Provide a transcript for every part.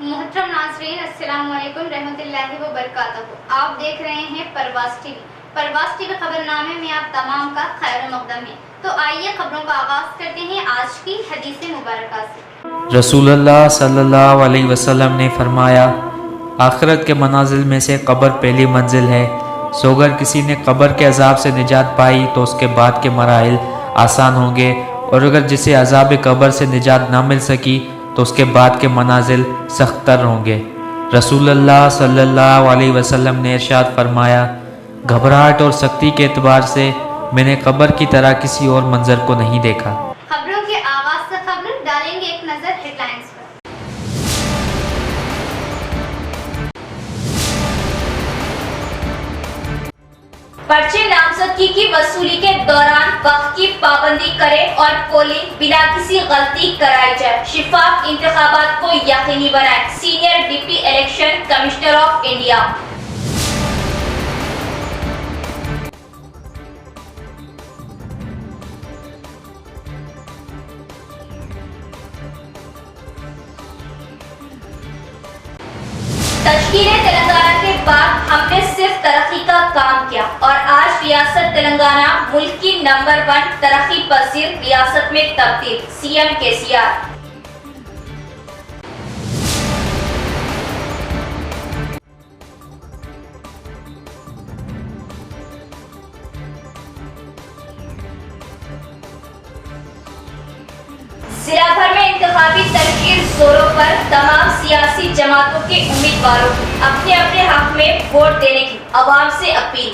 محترم ناظرین السلام علیکم رحمۃ اللہ وبرکاتہ. آپ دیکھ رہے ہیں پرواز ٹی وی. پرواز ٹی وی خبر نامے میں آپ تمام کا خیر مقدم ہے. تو آئیے خبروں کا آغاز کرتے ہیں آج کی حدیث مبارکہ سے. رسول اللہ صلی اللہ علیہ وسلم نے فرمایا، آخرت کے منازل میں سے قبر پہلی منزل ہے. سو اگر کسی نے قبر کے عذاب سے نجات پائی تو اس کے بعد کے مراحل آسان ہوں گے، اور اگر جسے عذاب قبر سے نجات نہ مل سکی تو اس کے بعد کے منازل سخت تر ہوں گے. رسول اللہ صلی اللہ علیہ وسلم نے ارشاد فرمایا، گھبراہٹ اور سختی کے اعتبار سے میں نے قبر کی طرح کسی اور منظر کو نہیں دیکھا. خبروں کے آغاز سے خبر ڈالیں گے ایک نظر ہیڈ لائنز پر. پرچے نامزدگی کی وصولی کے دوران وقت کی پابندی کرے اور پولنگ بنا کسی غلطی کرائی جائے. شفاف انتخابات کو یقینی بنائے. Senior deputy election commissioner of India. تشکیل تلنگانہ کے بعد ہم نے صرف ترقی کا کام کیا اور آج ریاست تلنگانہ ملک کی نمبر 1 ترقی پذیر ریاست میں تبدیل. C M KCR. ضلع بھر میں انتخابی تشکیل زوروں پر. تمام سیاسی جماعتوں کے امیدواروں کو اپنے اپنے حق میں ووٹ دینے کی عوام سے اپیل.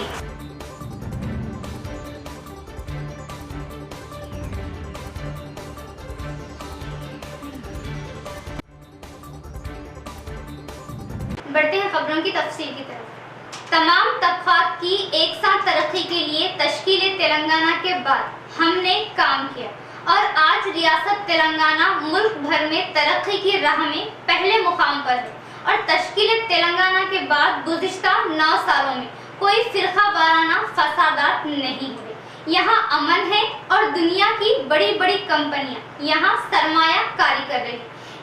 بڑھتے ہیں خبروں کی تفصیل کی طرف. تمام طبقات کی ایک ساتھ ترقی کے لیے تشکیل تلنگانہ کے بعد ہم نے کام کیا اور آج ریاست تلنگانہ ملک بھر میں ترقی کی راہ میں پہلے مقام پر ہے. اور تشکیل تلنگانہ کے بعد گزشتہ 9 سالوں میں کوئی فرقہ وارانہ فسادات نہیں ہوئے. یہاں امن ہے اور دنیا کی بڑی بڑی کمپنیاں یہاں سرمایہ کاری کر رہی.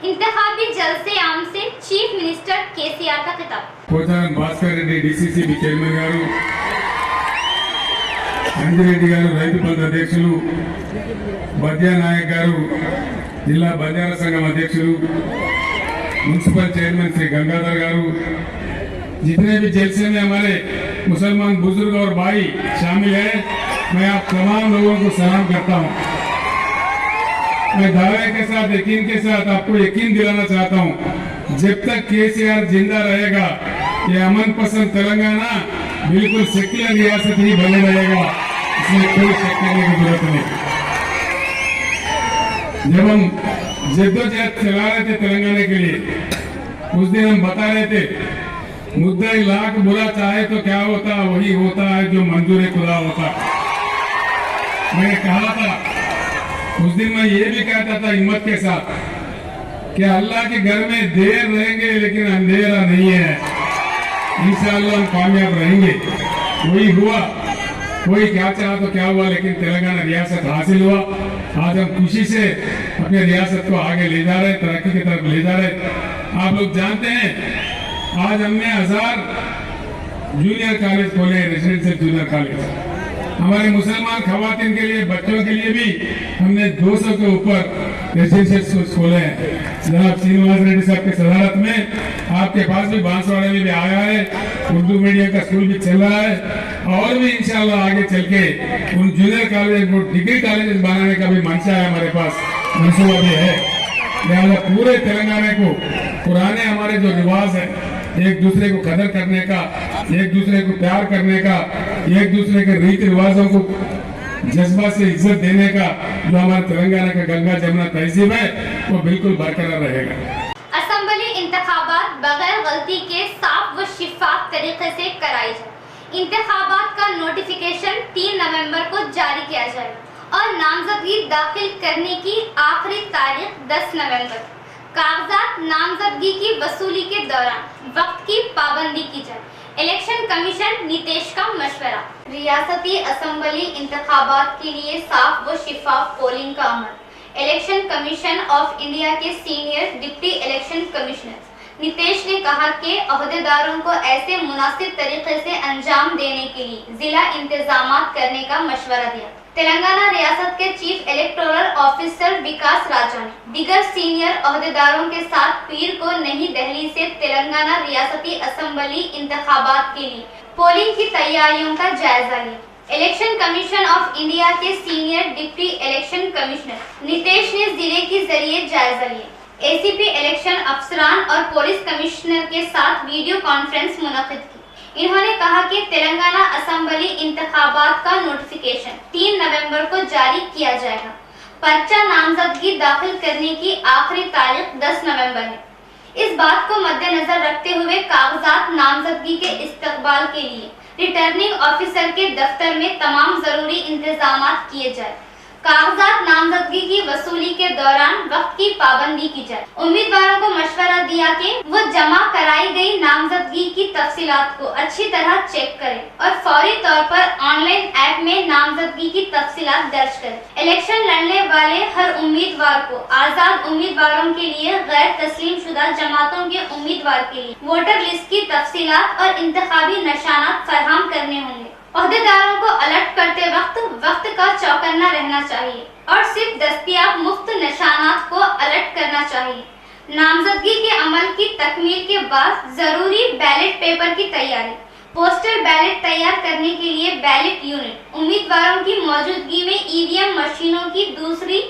انتخابی جلسے عام سے چیف منسٹر KCR کا خطاب. పోచారం భాస్కర్ రెడ్డి DCCB చైర్మన్ గారు, అంజిరెడ్డి గారు రైతు బంధు అధ్యక్షులు, బద్యా నాయక్ గారు జిల్లా బంజారా సంఘం అధ్యక్షులు, म्यूनसिपल चेयरमैन श्री गंगाधर गारू, जितने भी जलसे में हमारे मुसलमान बुजुर्ग और भाई शामिल हैं, मैं आप तमाम लोगों को सलाम करता हूं. मैं दावे के साथ यकीन के साथ आपको यकीन दिलाना चाहता हूं, जब तक KCR जिंदा रहेगा ये अमन पसंद तेलंगाना बिल्कुल सेक्युलर रियासत ही बने रहेगा. इसमें कोई शक करने की जरूरत नहीं. जब हम जद्दोजहद चला रहे थे तेलंगाना के लिए, उस दिन हम बता रहे थे मुद्दा लाख बुरा चाहे तो क्या होता, वही होता है जो मंजूर खुदा होता. मैंने कहा था उस दिन, मैं ये भी कहता था हिम्मत के साथ कि अल्लाह के घर में देर रहेंगे लेकिन अंधेरा नहीं है. इंशाअल्लाह हम कामयाब रहेंगे. वही हुआ. कोई क्या चाहा तो क्या हुआ, लेकिन तेलंगाना रियासत हासिल हुआ. आज हम खुशी से अपने रियासत को आगे ले जा रहे हैं, तरक्की की तरफ ले जा रहे हैं. आप लोग जानते हैं आज हमने 1000 जूनियर कॉलेज खोले, रेसिडेंशियल जूनियर कॉलेज. हमारे मुसलमान खवातीन के लिए, बच्चों के लिए भी हमने 200 के ऊपर रेसिडेंशियल स्कूल खोले हैं. जनाब श्रीनिवास रेड्डी साहब की सदारत में आपके पास भी बांसवाड़ा में भी आया है, उर्दू मीडियम का स्कूल भी चल रहा है और भी इंशाल्लाह आगे चल के उन जूनियर कॉलेज को डिग्री कॉलेज बनाने का भी मंशा है, हमारे पास मंसूबा भी है. लिहाजा पूरे तेलंगाना को पुराने हमारे जो रिवाज है, एक दूसरे को कदर करने का, एक दूसरे को प्यार करने का, एक दूसरे के रीति रिवाजों को जज्बा से इज्जत देने का जो हमारे तेलंगाना का गंगा जमुना तहजीब है वो बिल्कुल बरकरार रहेगा. असेंबली इंतखाबात बगैर गलती के साफ व शिफाफ तरीके से कराई जाए. इंतखाबात का नोटिफिकेशन 3 नवंबर को जारी किया जाएगा और नामजदगी दाखिल करने की आखिरी तारीख 10 नवंबर. कागजात नामजदगी की वसूली के दौरान वक्त की पाबंदी की जाए. इलेक्शन कमीशन नीतीश का मशवरा. रियासती असेंबली इंतखाबात के लिए साफ व शिफाफ पोलिंग का अमल. इलेक्शन कमीशन ऑफ इंडिया के senior deputy election commissioner Nitesh ने कहा कि अहदेदारों को ऐसे मुनासिब तरीके से अंजाम देने के लिए जिला इंतजामात करने का मशवरा दिया। तेलंगाना रियासत के चीफ इलेक्टोरल ऑफिसर विकास राजा ने दीगर सीनियर अहदेदारों के साथ पीर को नई दिल्ली से तेलंगाना रियासती असेंबली इंतखाबात के लिए पोलिंग की तैयारियों का जायजा लिया। इलेक्शन कमीशन ऑफ इंडिया के senior deputy election commissioner Nitesh ने जिले के जरिए जायजा लिया। एसीपी इलेक्शन अफसरान और पुलिस कमिश्नर के साथ वीडियो कॉन्फ्रेंस मुनक्किद की। इन्होंने कहा कि तेलंगाना असेंबली इंतखाबात का नोटिफिकेशन 3 नवंबर को जारी किया जाएगा। पर्चा नामजदगी दाखिल करने की आखिरी तारीख 10 नवंबर है। इस बात को मद्देनजर रखते हुए कागजात नामजदगी के इस्तकबाल के लिए रिटर्निंग ऑफिसर के दफ्तर में तमाम जरूरी इंतजामात किए जाए। कागजात नामजदगी की वसूली के दौरान वक्त की पाबंदी की जाए। उम्मीदवारों को मशवरा दिया कि वो जमा कराई गई नामजदगी की तफसीलात को अच्छी तरह चेक करें और फौरी तौर पर ऑनलाइन ऐप में नामजदगी की तफसीलात दर्ज करें। इलेक्शन लड़ने वाले हर उम्मीदवार को आजाद उम्मीदवारों के लिए गैर तस्लीम शुदा जमातों के उम्मीदवार के लिए वोटर लिस्ट की तफसीलात और इंतखाबी निशानात फराहम करने होंगे। अहदेदारों को अलर्ट करते वक्त का चौकन्ना रहना चाहिए और सिर्फ दस्तयाब मुफ्त निशानात को अलर्ट करना चाहिए। नामजदगी के अमल की तकमील के बाद जरूरी बैलेट पेपर की तैयारी। पोस्टल बैलेट तैयार करने के लिए बैलेट यूनिट, उम्मीदवारों की मौजूदगी में ईवीएम मशीनों की दूसरी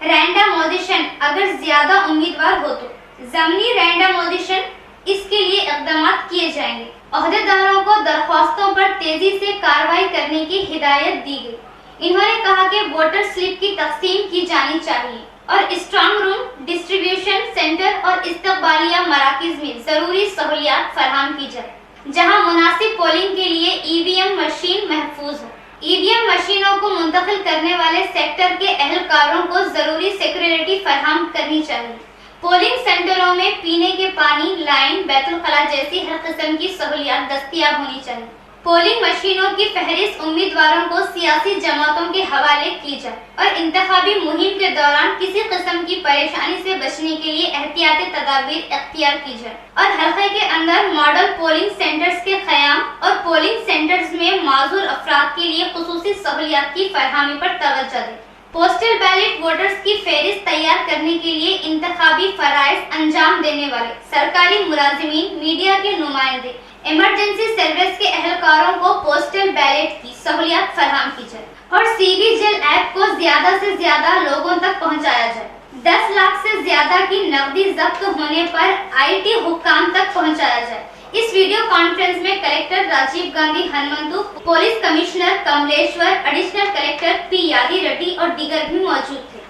रैंडमाइजेशन अगर ज्यादा उम्मीदवार हो तो जमनी रैंडमाइजेशन, इसके लिए इक़दाम किए जाएंगे। अहदेदारों को दरख्वास्तों पर तेजी से कार्रवाई करने की हिदायत दी गई। इन्होंने कहा कि वोटर स्लिप की तकसीम की जानी चाहिए और स्ट्रांग रूम, डिस्ट्रीब्यूशन सेंटर और इस्तकबालिया मराकिज में जरूरी सहूलियात फराहम की जाए, जहां मुनासिब पोलिंग के लिए ईवीएम मशीन महफूज हो। ईवीएम मशीनों को मुंतकिल करने वाले सेक्टर के अहलकारों को जरूरी सिक्योरिटी फराहम करनी चाहिए। पोलिंग सेंटरों में पीने के पानी, लाइन, बैतुल खला जैसी हर किस्म की सहूलियात दस्तयाब होनी चाहिए। पोलिंग मशीनों की फहरिस्त उम्मीदवारों को सियासी जमातों के हवाले की जाए और इंतखाबी मुहिम के दौरान किसी किस्म की परेशानी से बचने के लिए एहतियाती तदाबीर इख्तियार की जाए और हल्के के अंदर मॉडल पोलिंग सेंटर्स के क़याम और पोलिंग सेंटर्स में माजूर अफराद के लिए खुसूसी सहूलियात की फरहमी पर तवज्जो दें। पोस्टल बैलेट वोटर्स की फहरिस्त तैयार करने के लिए इंतखाबी फराइज अंजाम देने वाले सरकारी मुलाजिमीन, मीडिया के नुमाइंदे, इमरजेंसी सर्विस के अहलकारों को पोस्टल बैलेट की सहूलियत फराहम की जाए और सीबीजिल ऐप को ज्यादा से ज्यादा लोगों तक पहुंचाया जाए। 10 लाख से ज्यादा की नकदी जब्त होने पर आईटी हुक्काम तक पहुंचाया जाए। इस वीडियो कॉन्फ्रेंस में collector Rajiv Gandhi Hanumanthu, police commissioner Kamaleshwar, additional collector P Yadi Reddy और दीगर भी मौजूद थे।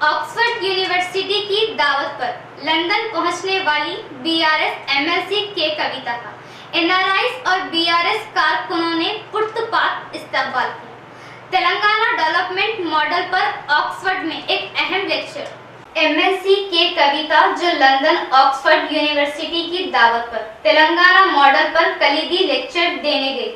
ऑक्सफोर्ड यूनिवर्सिटी की दावत पर लंदन पहुंचने वाली बीआरएस एमएलसी के कविता का एनआरआईज और बीआरएस कारकुनों ने पुरतपाक इस्तकबाल किया। तेलंगाना डेवलपमेंट मॉडल पर ऑक्सफोर्ड में एक अहम लेक्चर। एमएलसी के कविता जो लंदन ऑक्सफोर्ड यूनिवर्सिटी की दावत पर तेलंगाना मॉडल पर कलीदी लेक्चर देने गई।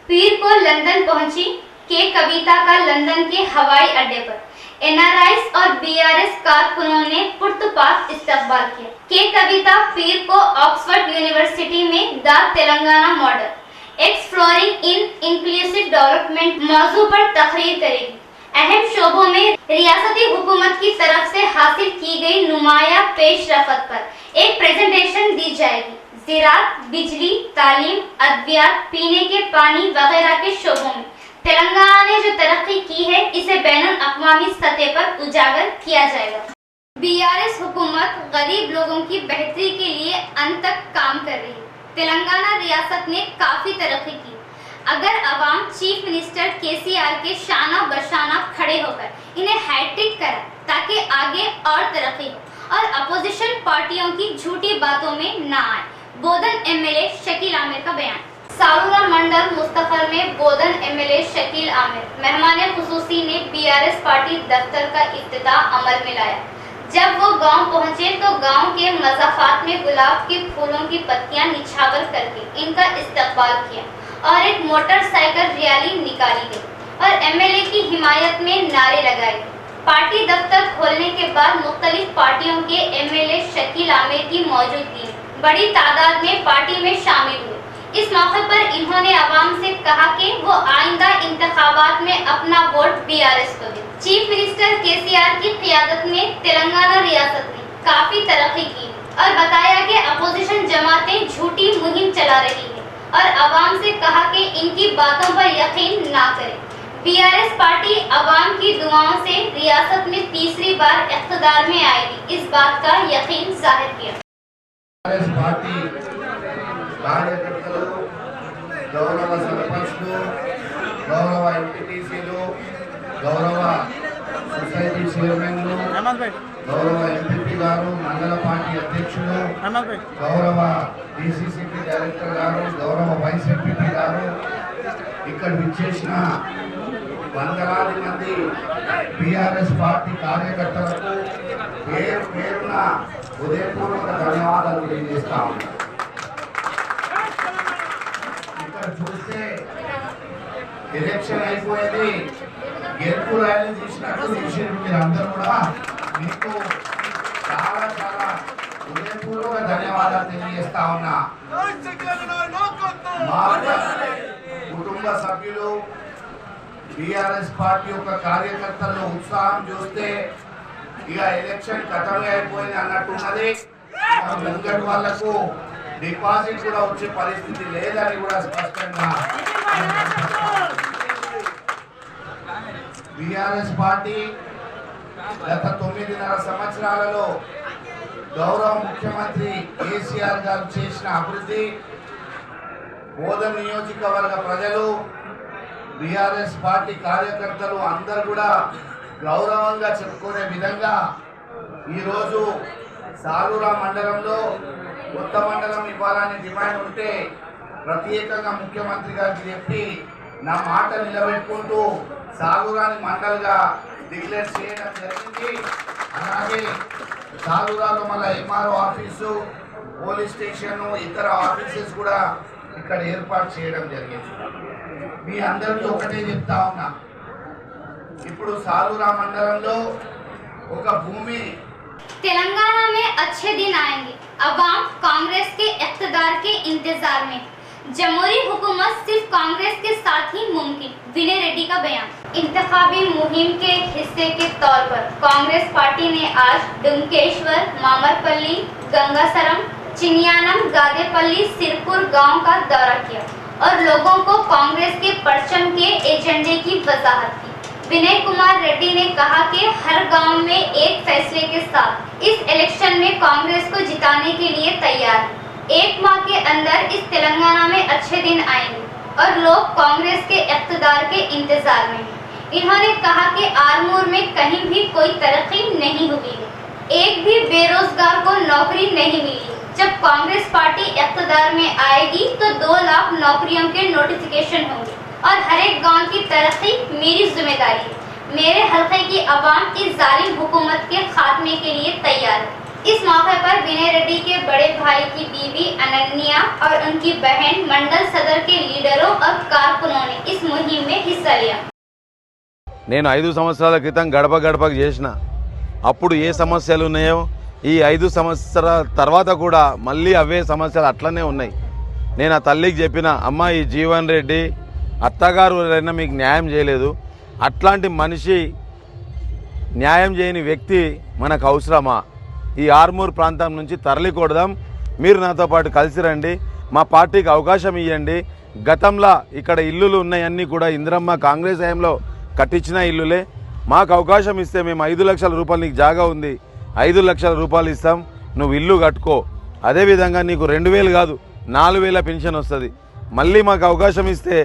पीर को लंदन पहुंची के कविता का लंदन के हवाई अड्डे पर एनआरआईज और बीआरएस कारकुनों ने पुरतपाक इस्तकबाल किया। के कविता पीर को ऑक्सफोर्ड यूनिवर्सिटी में the Telangana model exploring in inclusive development मौजू पर तकरीर करेगी। अहम शोबों में रियासती हुकूमत की तरफ से हासिल की गई नुमाया पेशरफ्त पर एक प्रेजेंटेशन दी जाएगी। ज़राअत, बिजली, तालीम, अद्वियात, पीने के पानी वगैरह के शोबों में तेलंगाना ने जो तरक्की की है, इसे बैनुल अक़वामी सतह पर उजागर किया जाएगा। बीआरएस हुकूमत गरीब लोगों की बेहतरी के लिए अंत तक काम कर रही है। तेलंगाना रियासत ने काफ़ी तरक्की की। अगर अवाम चीफ मिनिस्टर केसीआर के शाना बशाना खड़े होकर इन्हें हैट्रिक करा ताकि आगे और तरक्की हो और अपोजिशन पार्टियों की झूठी बातों में ना आए। बोधन एमएलए शकील आमिर का बयान। सारूरा मंडल मुस्तफर में बोधन एमएलए शकील आमिर मेहमान खुसूसी ने बीआरएस पार्टी दफ्तर का इफ्तिताह अमल में लाया। जब वो गांव पहुंचे तो गांव के मज़ाफ़ात में गुलाब के फूलों की पत्तियां निछावर करके इनका इस्तकबाल किया और एक मोटरसाइकिल रैली निकाली गई और एमएलए की हिमायत में नारे लगाए गए। पार्टी दफ्तर खोलने के बाद मुख्तलिफ पार्टियों के एमएलए शकील आमिर की मौजूदगी बड़ी तादाद में पार्टी में शामिल हुए। इस मौके पर इन्होंने आवाम से कहा कि वो आइंदा इंतखाबात में अपना वोट बीआरएस को दे। चीफ मिनिस्टर केसीआर की क़ियादत में तेलंगाना रियासत ने काफी तरक्की की और बताया कि अपोजिशन जमातें झूठी मुहिम चला रही है और आवाम से कहा कि इनकी बातों पर यकीन ना करें। बीआरएस पार्टी आवाम की दुआओं से रियासत में तीसरी बार इख्तिदार में आएगी, इस बात का यकीन जाहिर किया। बीआरएस पार्टी కార్యకర్తలు గౌరవ సర్పంచ్లు గౌరవ ఎంపీటీసీలు గౌరవ సొసైటీ చైర్మన్లు గౌరవ ఎంపీపీ గారు మండల పార్టీ అధ్యక్షులు గౌరవ డీసీసీపీ డైరెక్టర్ గారు గౌరవ వైస్ ఎంపీపీ గారు ఇక్కడ విచ్చేసిన వందలాది మంది బీఆర్ఎస్ పార్టీ కార్యకర్తలకు పేరు పేరున హృదయపూర్వక ధన్యవాదాలు తెలియజేస్తా ఉన్నాను. చూస్తే ఎలక్షన్ అయిపోయింది, గెలుపు ర్యాలీ తీసినట్టు తీసారు. మీరు అందరూ కూడా మీకు చాలా చాలా హృదయపూర్వక ధన్యవాదాలు తెలియజేస్తా ఉన్నా. మా కుటుంబ సభ్యులు బీఆర్ఎస్ పార్టీ యొక్క కార్యకర్తల్లో ఉత్సాహం చూస్తే ఇక ఎలక్షన్ ఖతమే అయిపోయింది అన్నట్టున్నది. ముంగటి వాళ్లకు డిపాజిట్ కూడా వచ్చే పరిస్థితి లేదని కూడా స్పష్టంగా బీఆర్ఎస్ పార్టీ గత 9.5 సంవత్సరాలలో గౌరవ ముఖ్యమంత్రి కేసీఆర్ గారు చేసిన అభివృద్ధి బోధన నియోజకవర్గ ప్రజలు బీఆర్ఎస్ పార్టీ కార్యకర్తలు అందరూ కూడా గౌరవంగా చెప్పుకునే విధంగా ఈరోజు సాలూరా మండలంలో కొత్త మండలం ఇవ్వాలని డిమాండ్ ఉంటే ప్రత్యేకంగా ముఖ్యమంత్రి గారికి చెప్పి నా మాట నిలబెట్టుకుంటూ సాలూరాని మండల్గా డిక్లేర్ చేయడం జరిగింది. అలాగే సాలూరాలో మళ్ళీ ఎంఆర్ఓ ఆఫీసు, పోలీస్ స్టేషన్, ఇతర ఆఫీసెస్ కూడా ఇక్కడ ఏర్పాటు చేయడం జరిగింది. మీ అందరికీ ఒకటే చెప్తా ఉన్నా, ఇప్పుడు సాలూరా మండలంలో ఒక భూమి तेलंगाना में अच्छे दिन आएंगे, अवाम कांग्रेस के इख्तिदार के इंतजार में, जमहूरी हुकूमत सिर्फ कांग्रेस के साथ ही मुमकिन, विनय रेड्डी का बयान। इंतखाबी मुहिम के हिस्से के तौर पर कांग्रेस पार्टी ने आज डुमकेश्वर, मामरपल्ली, गंगासरम, चिनियानम, गादेपल्ली, सिरपुर गांव का दौरा किया और लोगों को कांग्रेस के परचम के एजेंडे की वजाहत की। विनय कुमार रेड्डी ने कहा कि हर गांव में एक फैसले के साथ इस इलेक्शन में कांग्रेस को जिताने के लिए तैयार है। 1 माह के अंदर इस तेलंगाना में अच्छे दिन आएंगे और लोग कांग्रेस के इख्तिदार के इंतजार में हैं। इन्होंने कहा कि आरमूर में कहीं भी कोई तरक्की नहीं हुई है, एक भी बेरोजगार को नौकरी नहीं मिली है। जब कांग्रेस पार्टी इख्तिदार में आएगी तो 2 लाख नौकरियों के नोटिफिकेशन होंगे और हर एक गांव की तरक्की मेरी जिम्मेदारी है। मेरे हल्के की आवाम इस जालिम हुकूमत के खात्मे के लिए तैयार है। इस मौके पर विनय रेड्डी के बड़े भाई की बीवी अनन्या और उनकी बहन मंडल सदर के लीडरों और कारकुनों ने इस मुहिम में हिस्सा लिया। నేను 5 సంవత్సరాల క్రితం గడప గడపకు చేసిన అప్పుడు ఏ సమస్యలు ఉన్నాయో ఈ 5 సంవత్సరాల తర్వాత కూడా మళ్ళీ అవే సమస్యలు అట్లనే ఉన్నాయి. నేను ఆ తల్లికి చెప్పిన, అమ్మ ఈ జీవన్ రెడ్డి అత్తగారు అయినా మీకు న్యాయం చేయలేదు, అట్లాంటి మనిషి న్యాయం చేయని వ్యక్తి మనకు అవసరమా? ఈ ఆర్మూర్ ప్రాంతం నుంచి తరలి కొడదాం, మీరు నాతో పాటు కలిసి రండి, మా పార్టీకి అవకాశం ఇవ్వండి. గతంలో ఇక్కడ ఇల్లులు ఉన్నాయన్నీ కూడా ఇందిరమ్మ కాంగ్రెస్ హయాంలో కట్టించిన ఇల్లులే. మాకు అవకాశం ఇస్తే మేము 5 లక్షల రూపాయలు, నీకు జాగా ఉంది 5 లక్షల రూపాయలు ఇస్తాం, నువ్వు ఇల్లు కట్టుకో. అదేవిధంగా నీకు 2000 కాదు 4000 పెన్షన్ వస్తుంది. మళ్ళీ మాకు అవకాశం ఇస్తే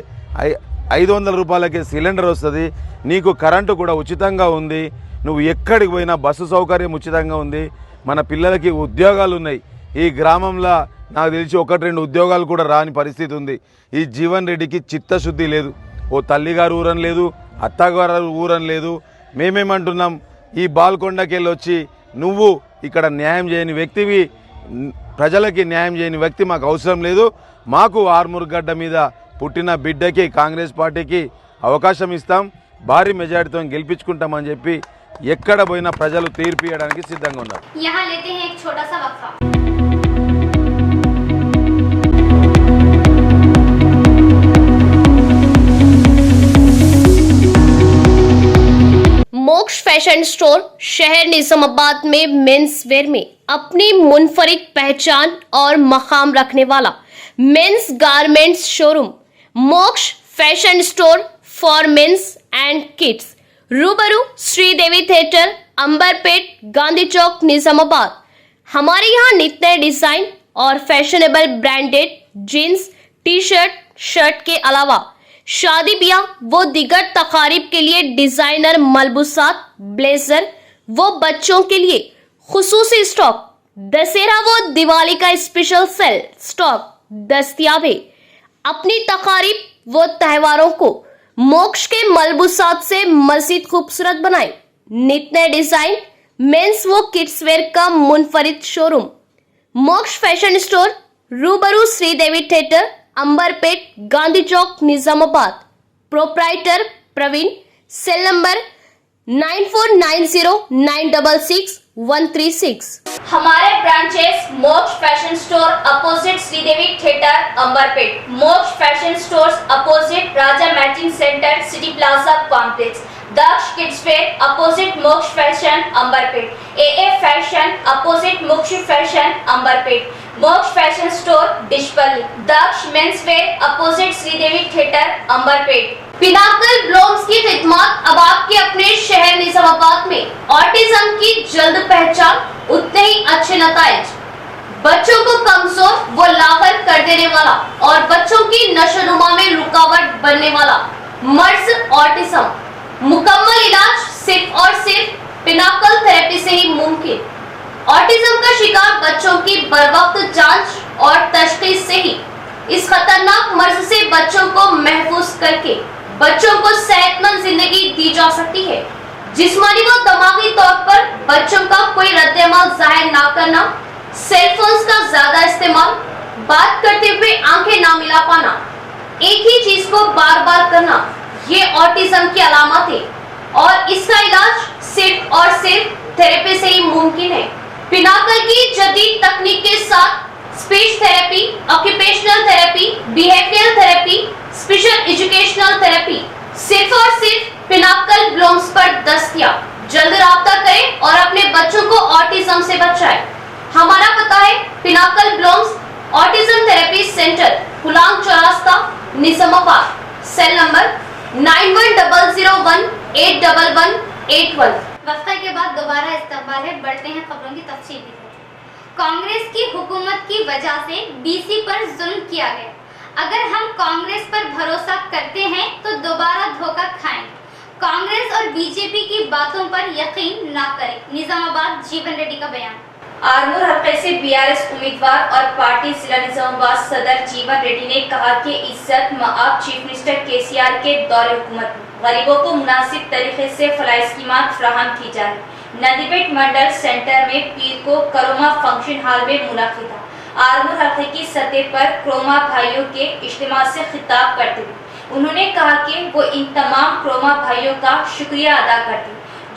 500 రూపాయలకే సిలిండర్ వస్తుంది, నీకు కరెంటు కూడా ఉచితంగా ఉంది, నువ్వు ఎక్కడికి పోయినా బస్సు సౌకర్యం ఉచితంగా ఉంది, మన పిల్లలకి ఉద్యోగాలు ఉన్నాయి. ఈ గ్రామంలో నాకు తెలిసి 1-2 ఉద్యోగాలు కూడా రాని పరిస్థితి ఉంది. ఈ జీవన్ రెడ్డికి చిత్తశుద్ధి లేదు. ఓ తల్లిగారు ఊరని లేదు, అత్తగారు ఊరని లేదు. మేమేమంటున్నాం, ఈ బాల్కొండకి వెళ్ళి వచ్చి నువ్వు ఇక్కడ న్యాయం చేయని వ్యక్తివి, ప్రజలకి న్యాయం చేయని వ్యక్తి మాకు అవసరం లేదు. మాకు ఆర్మూర్ గడ్డ మీద పుట్టిన బిడ్డకి కాంగ్రెస్ పార్టీకి అవకాశం ఇస్తాం, భారీ మెజారిటీతో గెలిపించుకుంటామని చెప్పి ఎక్కడ పోయినా ప్రజలు తీర్పు ఇవ్వడానికి సిద్ధంగా ఉన్నారు. यहाँ लेते हैं एक छोटा सा वक्फा. मोक्ष फैशन स्टोर शहर निजामाबाद में मेंस वेयर में अपनी मुनफरिद पहचान और मकाम रखने वाला men's garments showroom Moksha fashion store for men's and kids, रूबरू श्रीदेवी थिएटर, अंबरपेट, गांधी चौक, निजामाबाद. हमारे यहाँ नित नए डिजाइन और fashionable branded jeans, T shirt, shirt के अलावा शादी ब्याह वो दिगर तकारीब के लिए डिजाइनर मलबूसात, ब्लेजर वो बच्चों के लिए खुसूसी स्टॉक, दशहरा वो दिवाली का स्पेशल सेल स्टॉक दस्तियाब है. अपनी तकारीब वो त्योहारों को मोक्ष के मलबूसात से मजीद खूबसूरत बनाए. नित नए डिजाइन मेंस वो किड्स वेयर का मुनफरिद शोरूम मोक्ष फैशन स्टोर, रूबरू Sridevi theatre, Amberpet, Gandhi Chowk, Nizamabad. Proprietor Praveen. Cell number 9490966136. हमारे branches Moksha fashion store opposite Sridevi theatre, Amberpet, Moksha fashion stores opposite Raja matching centre, city plaza complex, Daksh kids wear opposite Moksha fashion, Amberpet, AA fashion opposite Moksha fashion, Amberpet, Moksha fashion store Dichpally, Daksh men's wear opposite Sridevi theatre, Amberpet. Pinnacle ब्लॉम्स की खिदमत अब आपके अपने शहर निजामाबाद में. Autism की जल्द पहचान, उतने ही अच्छे नताइज. बच्चों को कमजोर व लागर कर देने वाला और बच्चों की नशोनुमा में रुकावट बनने वाला मर्ज ऑटिज्म. मुकम्मल इलाज सिर्फ और सिर्फ पिनाकल थेरेपी से ही मुमकिन. ऑटिज्म का शिकार बच्चों की बरवक्त जांच और तशखीस से ही इस खतरनाक मर्ज से बच्चों को महफूज करके बच्चों को सेहतमंद जिंदगी दी जा सकती है. जिस्मानी व दिमागी तौर पर बच्चों का कोई रद्द-ए-अमल जाहिर ना करना, सेलफोन्स का ज्यादा इस्तेमाल, बात करते हुए आंखें ना मिला पाना, एक ही चीज को बार बार करना, ये ऑटिज्म की अलामत है और इसका इलाज सिर्फ और सिर्फ थेरेपी से ही मुमकिन है. पिनाकल की जदीद तकनीक के साथ speech therapy, occupational therapy, behavioural therapy, special educational therapy सिर्फ और सिर्फ पिनाकल ब्लॉम्स पर दस्तयाब. जल्द राब्ता करें और अपने बच्चों को ऑटिज्म से बचाएं. हमारा पता है pinnacle blooms autism therapy centre, हुलांग चौरास्ता, निजामाबाद. Cell number 9100181181. वक्फे के बाद दोबारा इस्तकबाल है. बढ़ते हैं खबरों की तफसील की तरफ. कांग्रेस की हुकूमत की वजह से बीसी पर जुल्म किया गया. अगर हम कांग्रेस पर भरोसा करते हैं तो दोबारा धोखा खाएंगे. कांग्रेस और बीजेपी की बातों पर यकीन ना करें. निजामाबाद जीवन रेड्डी का बयान. आरमूर हल्के से बीआरएस उम्मीदवार और पार्टी जिला निजामाबाद सदर जीवन रेड्डी ने कहा कि इज्जत मआब चीफ मिनिस्टर केसीआर के दौरे हुकूमत में गरीबों को मुनासिब तरीके से फलाही स्कीमात फराहम की जा रही. नदीपेट मंडल सेंटर में पीर को करोमा फंक्शन हॉल में मुनाकिद था. आरमूर हल्के की सतह पर क्रोमा भाइयों के इज्तिमा से खिताब करते हुए उन्होंने कहा कि वो इन तमाम क्रोमा भाइयों का शुक्रिया अदा करते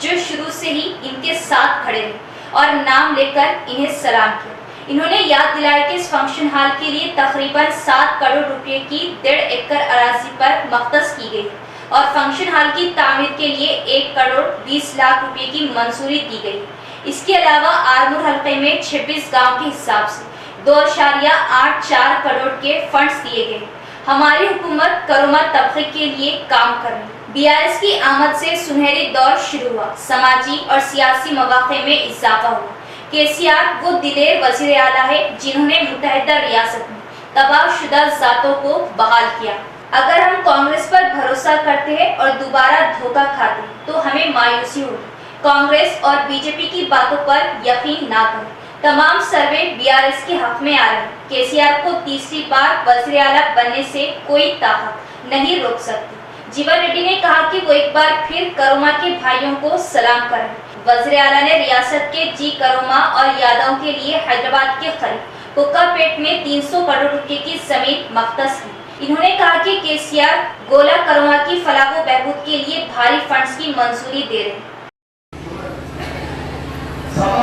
जो शुरू से ही इनके साथ खड़े रहे और नाम लेकर इन्हें सलाम किया. इन्होंने याद दिलाया कि इस फंक्शन हॉल के लिए तकरीबन 7 करोड़ रुपए की 1.5 एकड़ अराजी पर मख्तस की गई है और फंक्शन हॉल की तामीर के लिए 1 करोड़ 20 लाख रुपए की मंजूरी दी गई. इसके अलावा आरमूर हल्के में 26 गांव के हिसाब से 2.84 करोड़ के फंड्स दिए गए. हमारी हुकूमत करोमा तबके के लिए काम कर रही. बीआरएस की आमद से सुनहरी दौर शुरू हुआ. समाजी और सियासी मौक़े में इजाफा हुआ. केसीआर वो दिलेर वज़ीर आला है जिन्होंने मुत्तहिदा रियासत में तबाहशुदा ज़ातों को बहाल किया. अगर हम कांग्रेस पर भरोसा करते हैं और दोबारा धोखा खाते हैं तो हमें मायूसी होगी. कांग्रेस और बीजेपी की बातों पर यकीन ना करें. तमाम सर्वे बीआरएस के हक में आ रहे हैं. केसीआर को तीसरी बार वज़ीर आला बनने से कोई ताकत नहीं रोक सकती. जीवन रेड्डी ने कहा कि वो एक बार फिर करोमा के भाइयों को सलाम करें. वज़ीर आला ने रियासत के जी करोमा और यादव के लिए हैदराबाद के करीब हुक्कापेट में 300 करोड़ रुपए की जमीन मख्तस की. इन्होंने कहा कि केसीआर गोला करोमा की फलाह व बहबूद के लिए भारी फंड्स की मंजूरी दे रहे हैं.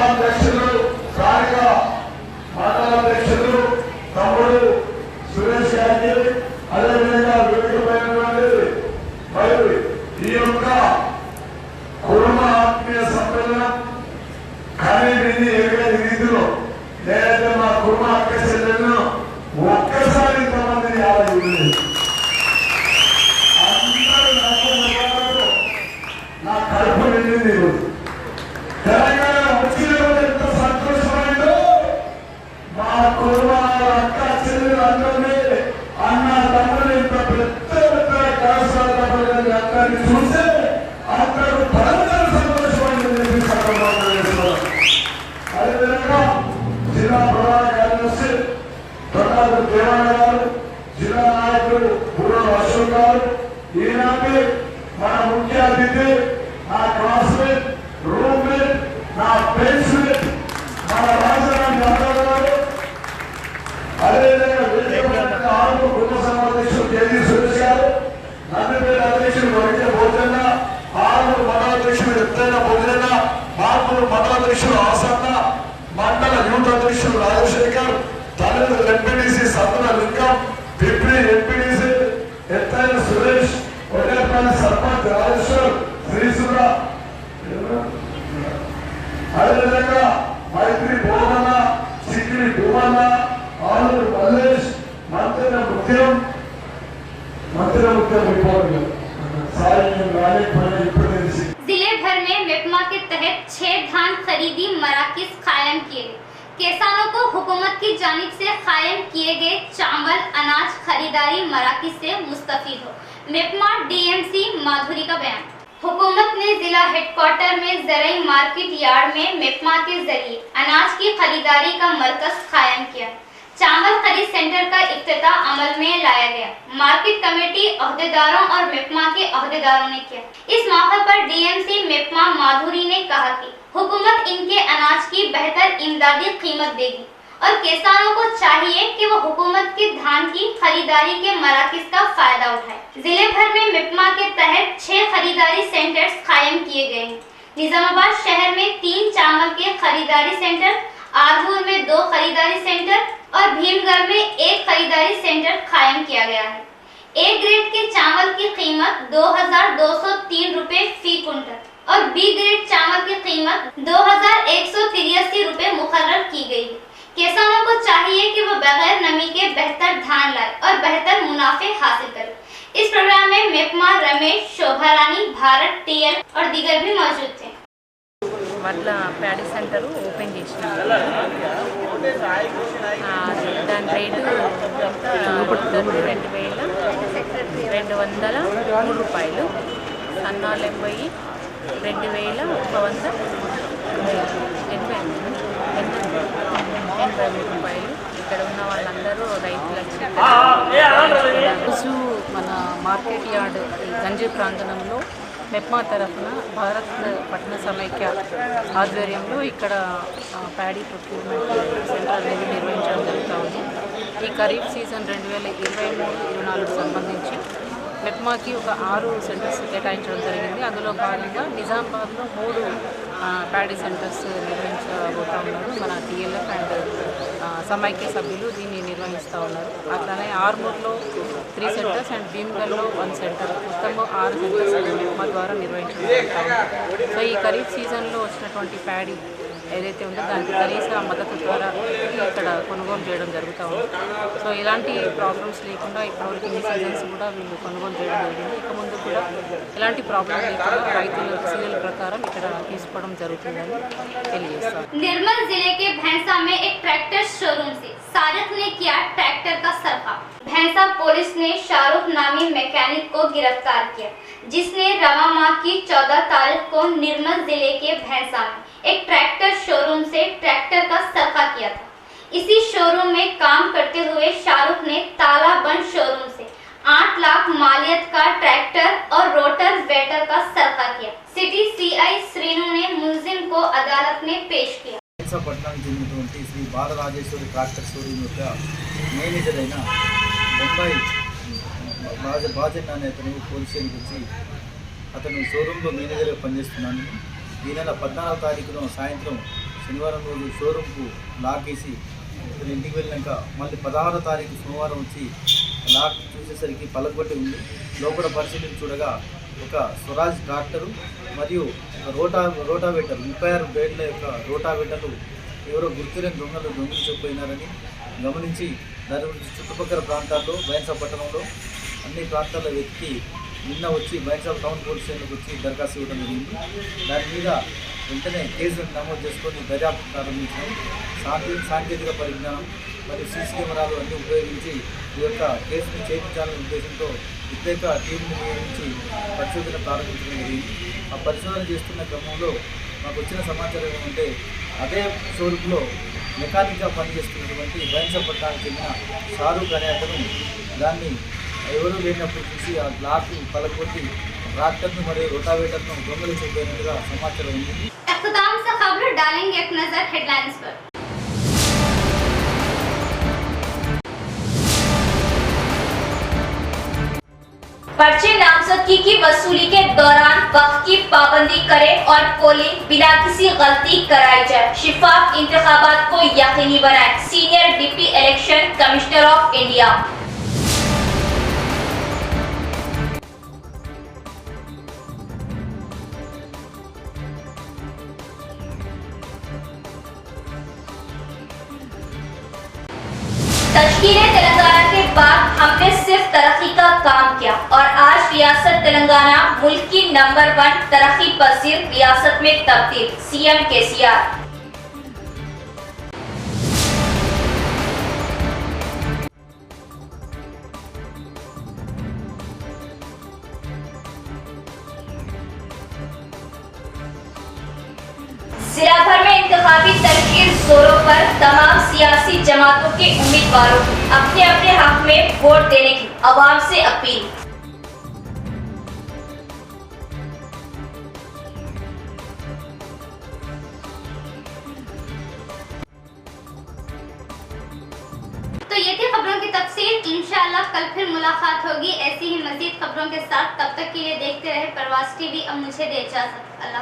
అధ్యక్షులు స్థానిక మండల అధ్యక్షులు తమ్ముడు సురేష్ గారికి అదేవిధంగా వేదికమైనటువంటి మరి ఈ యొక్క కుటుంబ ఆత్మీయ సమ్మేళనం కానీ ఎగని రీతిలో లేదా మా కుటుంబ అక్క చెల్లెలను ఒక్కసారి ఇంతమందిని ఆలోచించలేదు. నా కడుపు నిండింది. తెలంగాణ వచ్చిన ఎంత సంతోషమైందో మా కుటుంబ అక్క చెల్లెలు అందరినీ అన్న తమ్ముడు ఇంత పెద్ద పెద్ద కళాశాలని అందరినీ చూస్తే అందరూ పరంగా సంతోషమైంది. అదేవిధంగా జిల్లా ప్రధాన కార్యదర్శి ప్రకాశం దేవయ్య గారు, జిల్లా నాయకుడు బుర్ర అశోక్ గారు, ఈనాటి మన ముఖ్య అతిథి నా క్లాస్మేట్, రూమ్మేట్, నా బెంచ్మేట్ మన రాజధాని యాదవ్ గారు, అదేవిధంగా ఆరు కుటుంబ సమావేశం కేజీ సురేష్ గారు, నందిపేట అధ్యక్షుడు వైద్య భోజన, ఆరు మండల అధ్యక్షుడు ఎత్తైన భోజన, మార్పులు మండల అధ్యక్షుడు ఆసన్న, మండల యూత్ అధ్యక్షుడు రాజశేఖర్, తల్లి ఎంపీడీసీ సత్తుల లింగం, పిప్రి ఎంపీడీసీ ఎత్తైన సురేష్, కొడేపల్లి సర్పంచ్ రాజేశ్వర్, శ్రీసుర, అదేవిధంగా మైత్రి భోగన్న, సిక్కిరి భూమన్న, ఆలూరు మల్లేష్, మంత్రి ముఖ్యం రిపోర్ట్ సాయం రాలేకపోయినా ఇప్పుడు తెలిసి जिले भर में मेपमा के तहत 6 धान खरीदी मराकज कायम किए गए। किसानों को हुकूमत की जानिब से कायम किए गए चावल अनाज खरीदारी मराकज से मुस्तफीद हो। मेपमा डीएमसी माधुरी का बयान। हुकूमत ने जिला हेडक्वार्टर में जराई मार्केट यार्ड में मेपमा के जरिए अनाज की खरीदारी का मरकज कायम किया। चावल खरीद सेंटर का इफ्तिताह अमल में लाया गया। मार्केट कमेटी अहदेदारों और मेपमा के अहदेदारों ने किया। इस मौके पर डीएमसी मेपमा माधुरी ने कहा कि हुकूमत इनके अनाज की बेहतर इमदादी कीमत देगी और किसानों को चाहिए कि वो हुकूमत के धान की खरीदारी के मराकज का फायदा उठाए। जिले भर में मेपमा के तहत 6 खरीदारी सेंटर्स कायम किए गए हैं। निजामाबाद शहर में 3 चावल के खरीदारी सेंटर, आजूर में 2 खरीदारी सेंटर और भीमगढ़ में 1 खरीदारी सेंटर कायम किया गया है। ए ग्रेड के चावल की कीमत 2203 रुपए फी कुंटल और बी ग्रेड चावल की कीमत 2183 रुपए मुकर्रर की गई है। किसानों को चाहिए कि वो बगैर नमी के बेहतर धान लाए और बेहतर मुनाफे हासिल करें। इस प्रोग्राम में मेपमा रमेश, शोभा रानी, भारत टीएल और दीगर भी मौजूद थे। వడ్ల ప్యాడీ సెంటర్ ఓపెన్ చేసినాం. దాని రేటు 22,203 రూపాయలు, సన్నాలు 2,183 రూపాయలు. ఇక్కడ ఉన్న వాళ్ళందరూ రైతులకి రోజు మన మార్కెట్ యార్డ్ గంజి ప్రాంగణంలో మెప్మా తరఫున భారత్ పట్టణ సమైక్య ఆధ్వర్యంలో ఇక్కడ ప్యాడీ ప్రొక్యూర్మెంట్ సెంటర్ అనేది నిర్వహించడం జరుగుతూ ఉంది. ఈ ఖరీఫ్ సీజన్ 2023-24 సంబంధించి మెప్మాకి ఒక 6 సెంటర్స్ కేటాయించడం జరిగింది. అందులో భాగంగా నిజామాబాద్లో 3 ప్యాడీ సెంటర్స్ నిర్వహించబోతూ ఉన్నారు. మన టీఎల్ఎఫ్ అండ్ సమైక్య సభ్యులు దీన్ని నిర్వహిస్తూ ఉన్నారు. అట్లానే ఆర్మూర్లో 3 సెంటర్స్ అండ్ భీమ్గల్లో 1 సెంటర్, మొత్తం 6 సెంటర్స్ మెప్మా ద్వారా నిర్వహించడం జరుగుతూ ఉంది. సో ఈ ఖరీఫ్ సీజన్లో వచ్చినటువంటి ప్యాడీ ఏదైతే ఉందో దానికి కనీస మద్దతు ద్వారా ఇక్కడ కొనుగోలు చేయడం జరుగుతూ ఉంది. సో ఇలాంటి ప్రాబ్లమ్స్ లేకుండా ఇప్పటివరకు ఇన్ని సీజన్స్ కూడా వీళ్ళు కొనుగోలు చేయడం జరిగింది. ఇక ముందు కూడా ఇలాంటి ప్రాబ్లం లేకుండా రైతుల సీజన్ ప్రకారం ఇక్కడ తీసుకోవడం జరుగుతుందని తెలియజేస్తాం. निर्मल जिले के भैंसा में एक ट्रैक्टर शोरूम से सारिक ने किया ट्रैक्टर का सरफा। भैंसा पुलिस ने शाहरुख नामी मैकेनिक को गिरफ्तार किया, जिसने रवा माह की 14 तारीख को निर्मल जिले के भैंसा में एक ट्रैक्टर शोरूम से ट्रैक्टर का सरफा किया था। इसी शोरूम में काम करते हुए शाहरुख ने ताला बंद शोरूम से 8 लाख मालियत का ट्रैक्टर और रोटर वेटर का सरफा किया। सिटी सीआई श्रीनु ने मुलजिम को अदालत में पेश किया। పట్టణానికి చెందినటువంటి శ్రీ బాలరాజేశ్వరి ట్రాక్టర్ షోరూమ్ యొక్క మేనేజర్ అయిన బొంబాయి బాజన్ అనే అతను పోలీస్ స్టేషన్కి వచ్చి అతను షోరూంలో మేనేజర్గా పనిచేస్తున్నాను. ఈ నెల 14వ తారీఖున సాయంత్రం శనివారం రోజు షోరూమ్కు లాక్ వేసి ఇంటికి వెళ్ళాక మళ్ళీ 16వ తారీఖు సోమవారం వచ్చి లాక్ చూసేసరికి పలకొట్టి ఉంది. లోపల పరిశీలించి చూడగా ఒక స్వరాజ్ ట్రాక్టరు మరియు రోటావేటర్ 36 బ్లేడ్ల యొక్క రోటావేటర్లు ఎవరో గుర్తులేని దొంగిలించకపోయినారని గమనించి దాని గురించి చుట్టుపక్కల ప్రాంతాల్లో బైన్సా పట్టణంలో అన్ని ప్రాంతాల్లో వెతికి నిన్న వచ్చి బైన్సా టౌన్ పోలీస్ స్టేషన్కి వచ్చి దరఖాస్తు ఇవ్వడం జరిగింది. దాని మీద వెంటనే కేసు నమోదు చేసుకొని దర్యాప్తు ప్రారంభించడం, సాంకేతిక పరిజ్ఞానం మరియు సీసీ కెమెరాలు అన్నీ ఉపయోగించి ఈ యొక్క కేసును చేయించాలనే ఉద్దేశంతో ప్రత్యేక టీంను నియమించి పరిశోధన ప్రారంభించడం జరిగింది. ఆ పరిశోధన చేస్తున్న క్రమంలో మాకు వచ్చిన సమాచారం ఏమంటే అదే షోరూంలో మెకానిక్గా పనిచేస్తున్నటువంటి బైన్సా పట్టణానికి చెందిన షారూక్ అనే అతను దాన్ని ఎవరూ లేనప్పుడు చూసి ఆ బ్లాక్ పలకొట్టి ట్రాక్టర్ను మరియు రోటావేటర్ను దొంగలించబోయినట్టుగా సమాచారం ఉంది. इख्तिताम से खबर डालेंगे एक नजर हेडलाइंस पर। पर्चे नामजदगी की वसूली के दौरान वक्त की पाबंदी करें और पोलिंग बिना किसी गलती कराई जाए। शिफाफ इंतखाबात को यकीनी बनाएं। Senior deputy election commissioner of India. तश्कील तेलंगाना के बाद हमने सिर्फ तरक्की का काम किया और आज रियासत तेलंगाना मुल्क की नंबर 1 तरक्की पसीर रियासत में तब्दील। CM KCR. जिला भर में इंतखाबी तहरीर जोरों पर। तमाम सियासी जमातों के उम्मीदवारों को अपने अपने हक में वोट देने की आवाम से अपील। तो ये थी खबरों की तफसील। इंशाअल्लाह कल फिर मुलाकात होगी ऐसी ही मजीद खबरों के साथ। तब तक के लिए देखते रहे प्रवास टीवी। अब मुझे दे इजाजत। अल्लाह।